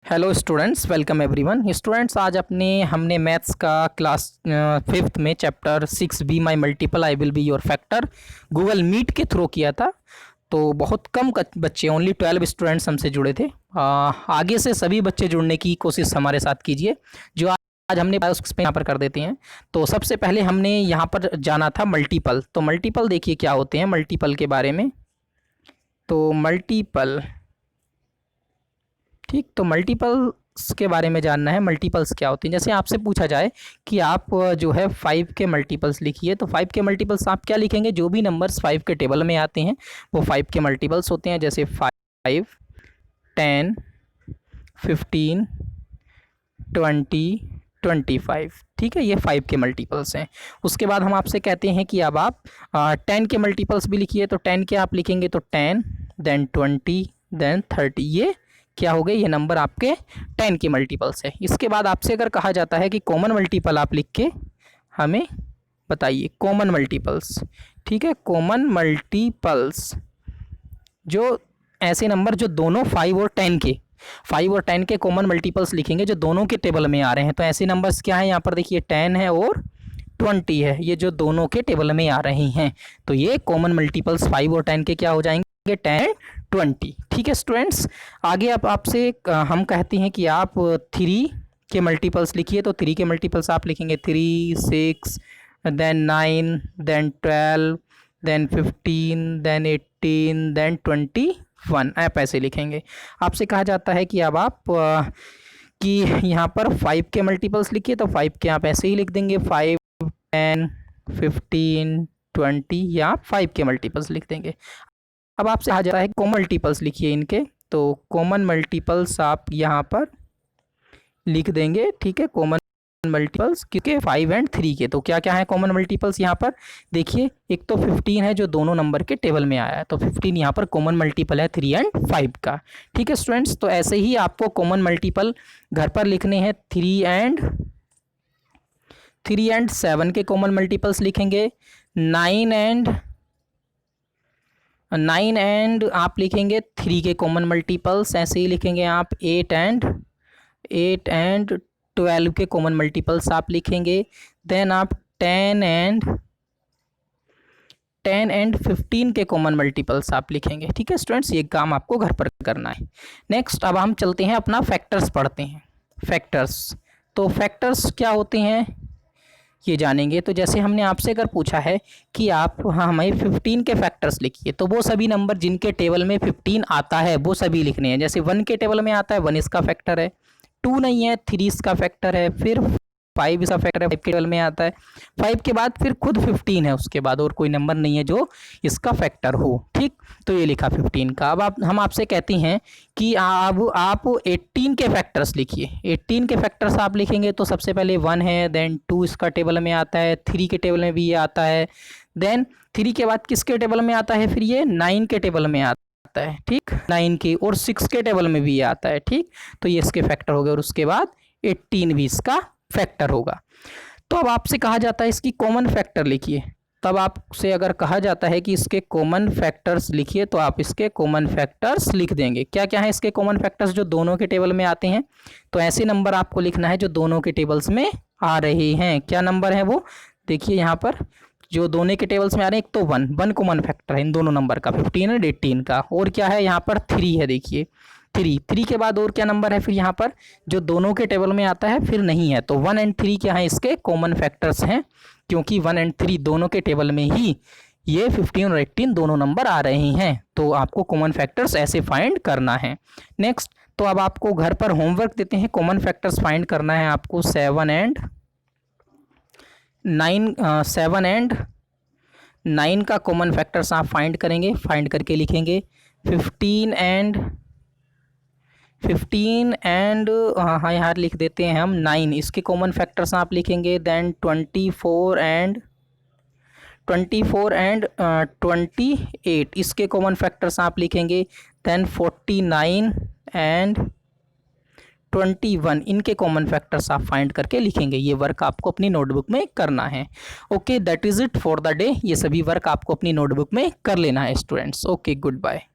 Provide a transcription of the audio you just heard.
Hello students, welcome everyone. Students, आज हमने maths का क्लास 5th में chapter 6 be my multiple I will be your factor Google Meet के through किया था। तो बहुत कम बच्चे, ओनली 12 स्टूडेंट्स हमसे जुड़े थे। आगे से सभी बच्चे जुड़ने की कोशिश हमारे साथ कीजिए। जो आज हमने उस पे यहाँ पर कर देते हैं। तो सबसे पहले हमने यहाँ पर जाना था मल्टीपल। तो मल्टीपल देखिए क्या होते हैं मल्टीपल के बारे में। तो मल्टीपल, ठीक, तो मल्टीपल्स के बारे में जानना है। मल्टीपल्स क्या होती हैं? जैसे आपसे पूछा जाए कि आप जो है 5 के मल्टीपल्स लिखिए, तो 5 के मल्टीपल्स आप क्या लिखेंगे? जो भी नंबर्स 5 के टेबल में आते हैं वो 5 के मल्टीपल्स होते हैं। जैसे 5, 10, 15, 20, 25, ठीक है, ये 5 के मल्टीपल्स हैं। उसके बाद हम आपसे कहते हैं कि अब आप 10 के मल्टीपल्स भी लिखिए। तो 10 के आप लिखेंगे तो 10, देन 20, देन 30। ये क्या हो गए? ये नंबर आपके 10 के मल्टीपल्स है। इसके बाद आपसे अगर कहा जाता है कि कॉमन मल्टीपल आप लिख के हमें बताइए, कॉमन मल्टीपल्स, ठीक है, कॉमन मल्टीपल्स, जो ऐसे नंबर जो दोनों 5 और 10 के कॉमन मल्टीपल्स लिखेंगे जो दोनों के टेबल में आ रहे हैं। तो ऐसे नंबर्स क्या है? यहाँ पर देखिए 10 है और 20 है, ये जो दोनों के टेबल में आ रही हैं। तो ये कॉमन मल्टीपल्स 5 और 10 के क्या हो जाएंगे? 10, 20। ठीक है स्टूडेंट्स, आगे अब आपसे हम कहते हैं कि आप 3 के मल्टीपल्स लिखिए। तो 3 के मल्टीपल्स आप लिखेंगे 3, 6, then 9, then 12, then 15, then 18, then 21। आप ऐसे लिखेंगे। आपसे कहा जाता है कि अब आप कि यहाँ पर 5 के मल्टीपल्स लिखिए। तो 5 के आप ऐसे ही लिख देंगे 5, 10, 15, 20, या 5 के मल्टीपल्स लिख देंगे। अब आपसे कहा जाता है कॉमन मल्टीपल्स लिखिए इनके। तो कॉमन मल्टीपल्स आप यहाँ पर लिख देंगे, ठीक है, कॉमन मल्टीपल्स क्योंकि 5 और 3 के। तो क्या क्या है कॉमन मल्टीपल्स यहाँ पर? देखिए, एक तो 15 है जो दोनों नंबर के टेबल में आया है, तो 15 यहाँ पर कॉमन मल्टीपल है 3 और 5 का। ठीक है स्टूडेंट्स, तो ऐसे ही आपको कॉमन मल्टीपल घर पर लिखने हैं। 3 और 7 के कॉमन मल्टीपल्स लिखेंगे। 9 एंड आप लिखेंगे 3 के कॉमन मल्टीपल्स। ऐसे ही लिखेंगे आप 8 एंड 12 के कॉमन मल्टीपल्स आप लिखेंगे। देन आप 10 एंड 15 के कॉमन मल्टीपल्स आप लिखेंगे। ठीक है स्टूडेंट्स, ये काम आपको घर पर करना है। नेक्स्ट अब हम चलते हैं अपना फैक्टर्स पढ़ते हैं। फैक्टर्स, तो फैक्टर्स क्या होते हैं ये जानेंगे। तो जैसे हमने आपसे अगर पूछा है कि आप हमें 15 के फैक्टर्स लिखिए, तो वो सभी नंबर जिनके टेबल में 15 आता है वो सभी लिखने हैं। जैसे 1 के टेबल में आता है 1 इसका फैक्टर है, 2 नहीं है 3 इसका फैक्टर है, फिर 5 इसका फैक्टर है, 5 के टेबल में आता है, 5 के बाद फिर खुद 15 है, उसके बाद और कोई नंबर नहीं है जो इसका फैक्टर हो। ठीक, तो ये लिखा 15 का। अब हम आपसे कहते हैं कि अब आप 18 के फैक्टर्स लिखिए। 18 के फैक्टर्स आप लिखेंगे तो सबसे पहले 1 है, देन 2 इसका टेबल में आता है, 3 के टेबल में भी ये आता है, देन 3 के बाद किसके टेबल में आता है? फिर ये 9 के टेबल में आता है, ठीक, 9 के, और 6 के टेबल में भी ये आता है। ठीक, तो ये इसके फैक्टर हो गए, और उसके बाद 18 भी इसका फैक्टर होगा। तो अब आपसे कहा जाता है इसकी कॉमन फैक्टर लिखिए। तब आपसे अगर कहा जाता है कि इसके कॉमन फैक्टर्स लिखिए, तो आप इसके कॉमन फैक्टर्स लिख देंगे। क्या क्या है इसके कॉमन फैक्टर्स जो दोनों के टेबल में आते हैं? तो ऐसे नंबर आपको लिखना है जो दोनों के टेबल्स में आ रहे हैं। क्या नंबर है वो? देखिए यहाँ पर जो दोनों के टेबल्स में आ रहे हैं, एक तो 1 कॉमन फैक्टर है इन दोनों नंबर का, 15 और 18 का। और क्या है यहाँ पर? 3 है। देखिए 3 के बाद और क्या नंबर है फिर यहाँ पर जो दोनों के टेबल में आता है? फिर नहीं है। तो 1 और 3 क्या है इसके कॉमन फैक्टर्स हैं, क्योंकि 1 और 3 दोनों के टेबल में ही ये 15 और 18 दोनों नंबर आ रहे हैं। तो आपको कॉमन फैक्टर्स ऐसे फाइंड करना है। नेक्स्ट, तो अब आपको घर पर होमवर्क देते हैं। कॉमन फैक्टर्स फाइंड करना है आपको 7 एंड 9 का कॉमन फैक्टर्स आप फाइंड करेंगे। फाइंड करके लिखेंगे 15 एंड हाँ यहाँ लिख देते हैं हम 9, इसके कॉमन फैक्टर्स आप लिखेंगे। देन 24 एंड 28 इसके कॉमन फैक्टर्स आप लिखेंगे। देन 49 एंड 21 इनके कॉमन फैक्टर्स आप फाइंड करके लिखेंगे। ये वर्क आपको अपनी नोटबुक में करना है। Okay, that is it for the day. ये सभी वर्क आपको अपनी नोटबुक में कर लेना है स्टूडेंट्स। Okay, good bye.